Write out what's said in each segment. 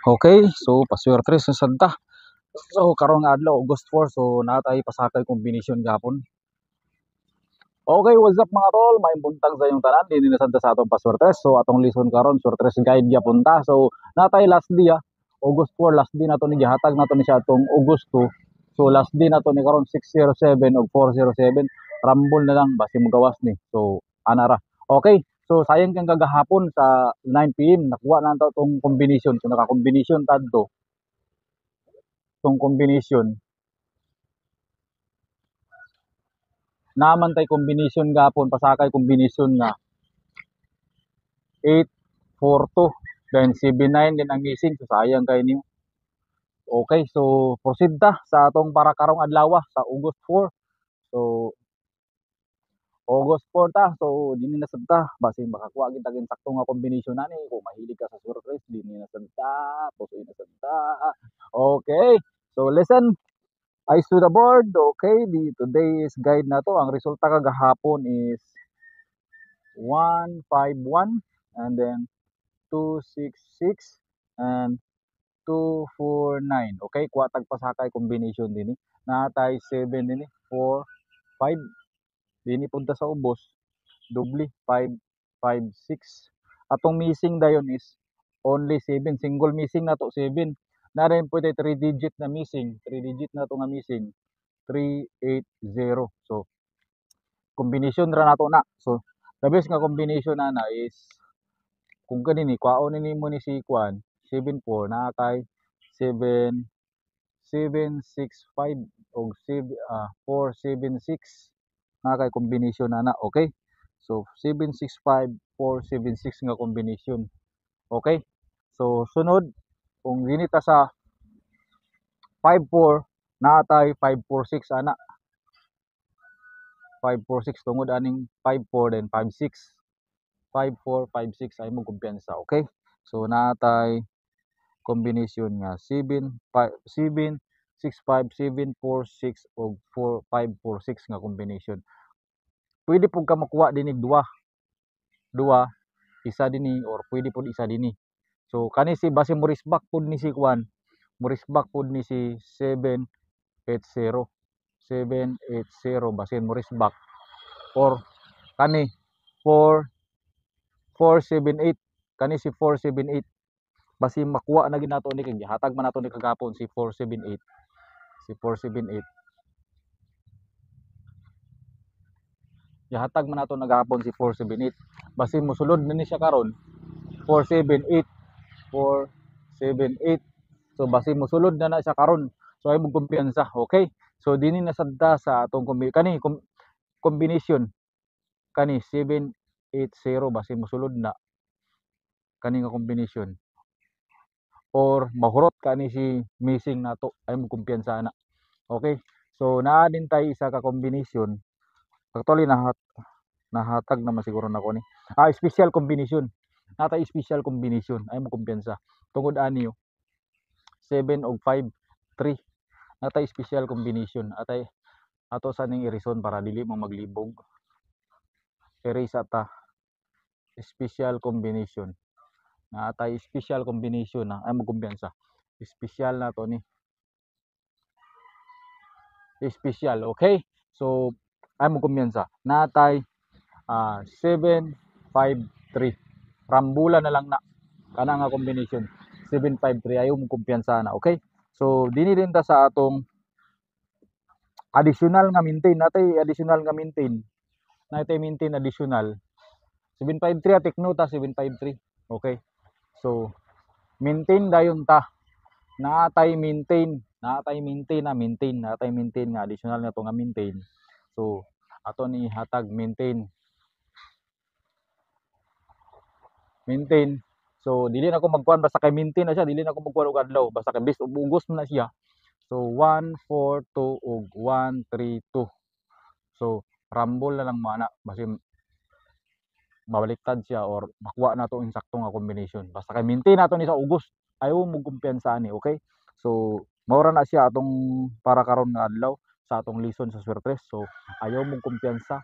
Okay, so paswerte sa Santa. So karong adlaw August 4, so natay pasakay kombinasyon gapon. Okay, what's up mga tol? May buntag sa inyong tanan dinhi na Santa sa atong paswerte. So atong lison karon Swertres guide gyapon ta. So natay last day August 4 last day nato ni gihatag nato ni sa atong August 2. So last day nato ni karon 607 ug 407. Rambol na lang basi magawas ni. So anara. Okay. So sayang kang kagahapon sa 9 PM nakuha na nato tong combination. So naka-combination tadto tong combination naman tay combination gapon pasakay combination nga 842 then 79 din ang missing so sayang kay niyo. Okay, so proceed ta sa atong para karong adlaw sa August 4. So August 4 ta, so dinhi na sad ta basin makakuha kita tagin sakto nga combination ani kung mahilig ka sa surprise dinhi na sad ta, pusoy na sad ta. Okay, so listen. Eyes to the board. Okay, the today's guide na to. Ang resulta kagahapon is 151 and then 266 and 249. Okay, kuha tagpasakay combination din natay 7 din 4 5 din punta sa ubos doble 5 5 6. Atong missing dayon is only 7, single missing na to 7. Na rin pwede 3 digit na missing, 3 digit na to nga missing 380. So combination ra nato na. So the best nga combination na is kung kanini kwaon nimo ni si Kwan 74 na kay 7 765 og 476 na kay combination na okay. So 765 476 nga combination. Okay, so sunod kung ginita sa 54 natay 546 ana 546 tungod aning 54 then 56 5456 ay mo kumpiyansa. Okay, so natay combination nga 7 7 65 746 og 4546 nga combination. Pwede pud ka makuha dinig duha isa dinhi or pwede pud isa dinhi. So kani si base mo risbak pud ni si Kwan, mo risbak pud ni si 780 basin mo risbak or kani 4 478 kani si 478 basi makuha na gid nato ni kay gihatag man nato ni kagapon si 478 si 478 gihatag man nato nagapon si 478 basi mosulod na ni siya karon 478 478. So basi mosulod na siya karon so ay mong kumpiyansa. Okay, so dinhi na sadta sa atong combination kani 780 basi mosulod na kani nga combination or mahurot kani si missing nato ay mong kumpiyansa na. Okay, so naa din tay isa ka combination actually nahatag naman siguro nako ni special combination natay special combination ay mo kumpiyansa tungod ani 7 og 5 3 natay special combination atay ato sa ning irison para dili mo maglibog erase ta special combination natay special combination na ay mo kumpiyansa special na to ni special. Okay, so ay mo kumpiyansa natay 753 rambulan na lang na kana nga combination 753 ayo mo kumpiyansa na. Okay, so dinhi din ta sa atong additional nga maintain natay additional nga maintain natay maintain additional 753 atik nota 753. Okay, so maintain dayon ta natay maintain nga additional nga to nga maintain. So ato ni hatag maintain so dili na ko magkuan basta kay maintain na siya dili na ko magkuan og adlaw basta kay bis ubugos na siya. So 142 ug 132 so rumble na lang mana basi mabaliktad siya or makuha na to insakto nga combination basta kay maintain nato ni sa ugos ayaw mo kumpiyansa ni. Okay, so maura na siya atong para karon nga adlaw sa atong lison sa Swertres. So ayaw mo kumpiyansa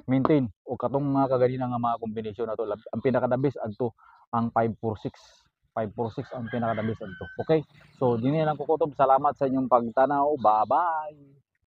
maintain o katong mga kaganina nga mga combination nato ang pinaka the best adto ang 546 546 ang pinaka the best adto. Okay? So dinhi lang ko kutob. Salamat sa inyong pagtanaw. Bye-bye.